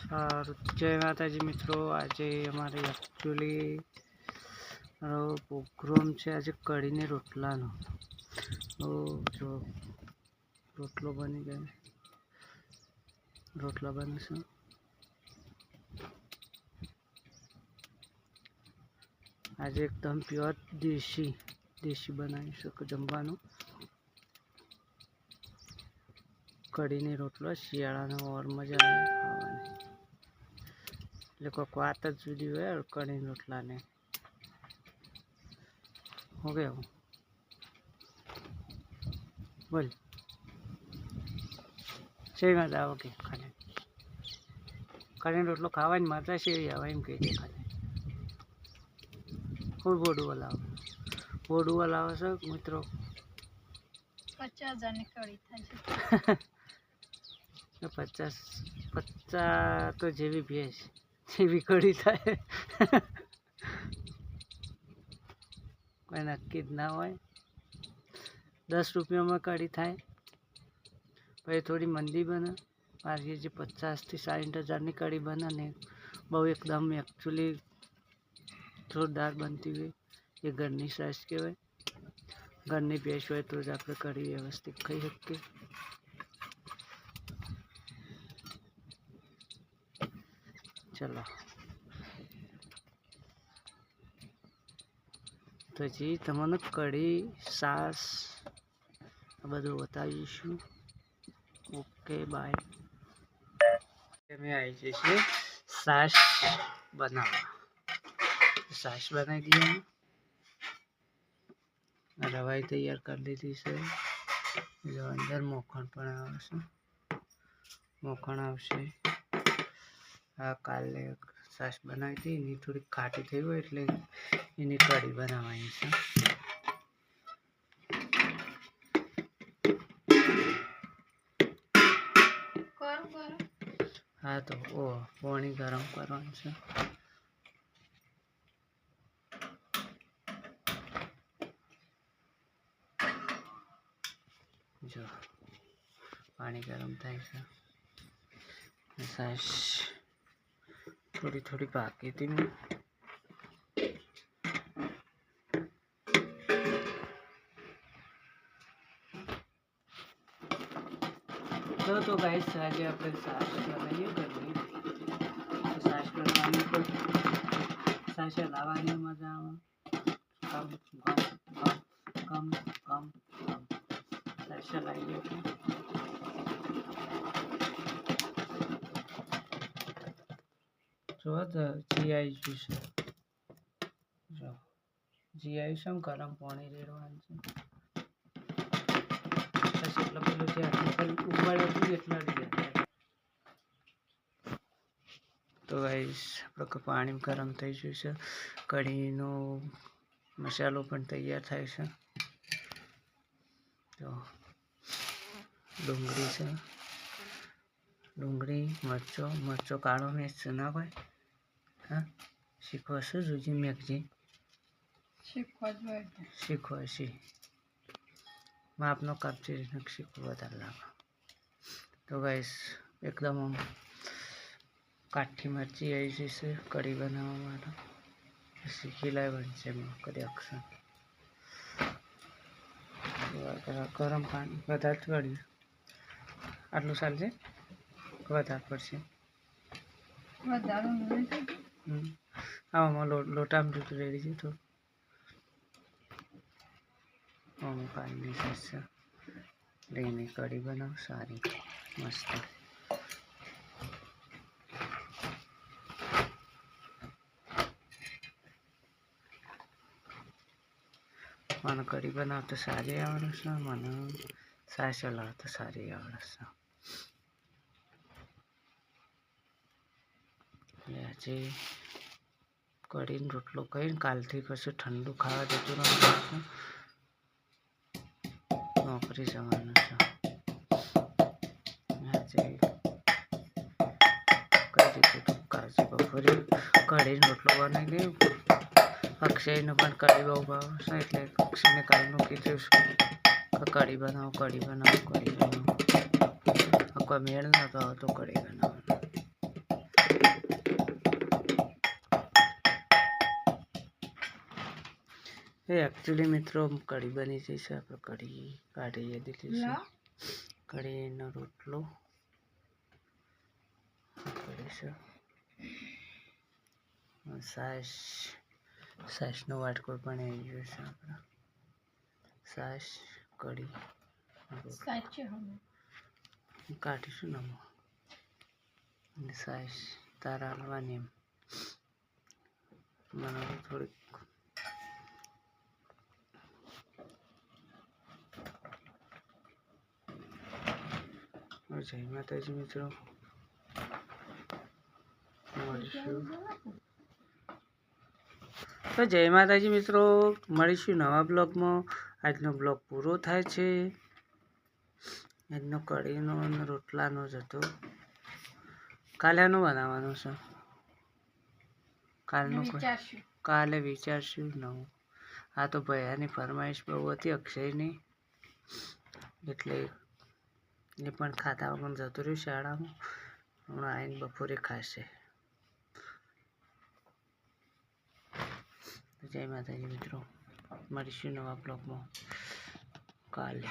जय माताजी मित्रों। आज अमारे एक्चुअली प्रोग्राम है आज कढ़ी ने रोटला तो जो रोटलो बनी गए रोटला बने से आज एकदम प्योर देशी बनाई सको जमवानुं कढ़ी ने रोटलो शियाळानो और मजा आवे खावानी એટલે કોઈક વાત જ જુદી હોય કઢી રોટલા ને हो गया बोल सही मजा आओ के खाने कढ़ी रोटलो खावा मजा से आवे एम कही खाने खूब बोडू वाला सर मित्रों 50,000 ની કઢી થાય છે 50 તો જેવી ભેંસ જેવી કઢી થાય कोई नक्की ना हो 10 रुपया में कढ़ी थाय भाई थोड़ी मंदी बने आज ये जो 50 થી 60,000 ની कढ़ी बने ने बहु एकदम एक्चुअली जोरदार बनती हुई ये घरनी साइज कहवाय घरनी भैंस हो तो ज आप कढ़ी व्यवस्थित खाई सकीए। चलो तो जी तमने कढ़ी सास बधु बतावीशु। Okay bye. आई जैसे सास बनावा सास बनाई दी रवाई तैयार कर दी से जो अंदर मोखण पण आवशे मोखण आवशे आ काले सास बनाई थी एनी थोड़ी खाटी थई होय એટલે એની કઢી બનાવવાની છે। हाँ तो ओ पानी गरम करવાનું છે जो पानी गरम થાય છે સાસ थोड़ी थोड़ी पाकी थी मैं तो गाइस आज अपने सास बनाइए करनी सास बनाने को सास लावानी मजा आवे कम कम कम कम कम सास लाइए जो जी आई जूस जो जी आई सम गरम पानी रेड़वानुं छे એટલે પેલું જે ઉબાળ્યું હતું એટલા તો ગાઈસ આપણે પાણી ગરમ થઈ ગયું છે કઢીનો મસાલો પણ તૈયાર થાય છે તો ડુંગળી મરચો કાળો મિર્ચ ના હોય હા શીખવા શું જોજી મેકજી શીખવા છે मापनो कापची शीखू बता लगा तो गाइस एकदम हम काठी मर्ची आई जैसे कढ़ी बनावा मारा सीखी लाए बन से कभी अक्सर गरम पानी વધારે કઢી આટલું ચાલશે વધારે પડશે આમાં લોટામાં જતું રેડી છે તો पानी से लेने कढ़ी बनाओ सारी मस्त मन कढ़ी बनाओ तो सारी आवड़े से मन सास चलाव तो सारी आवड़े से आज कढ़ी रोटलो कही काल थी कशु ठंडू खावा जतु रहे नौकरी जवाना कई रीते तो काजी बपोरे कढ़ी रोटलो बनाई दे अक्षय ने पण कढ़ी बहु भाव એટલે अक्षय ने कालનું કીધું कढ़ी बनाओ कढ़ी बनाओ कढ़ी बनाओ कोई मेल ना तो कढ़ी बनाओ એ એકચ્યુઅલી મિત્રો કઢી બની જઈશે. આપણે કઢી કાઢી દીધી છે. કઢીનો રોટલો કરીશું. છાશનો વાટકો પણ આવી ગયો છે. આપણા છાશ કઢી કાઢીશું ને અને છાશ તારા હાલવાની એમ બનાવું થોડીક. જય માતાજી મિત્રો, તો જય માતાજી મિત્રો, મળીશું નવા બ્લોગમાં. આજનો બ્લોગ પૂરો થાય છે. આજનો કઢીનો અને રોટલાનો જ હતો. કાલે આનો બનાવવાનો છે. કાલે વિચારશું નવું. આ તો ભૈયાની ફરમાઈશ બહુ હતી અક્ષયની, એટલે એ પણ ખાતા વગર જતો રહ્યું શાળામાં. હમણાં આવીને બપોરે ખાશે. જય માતાજી મિત્રો, મળીશું નવા બ્લોગમાં કાલે.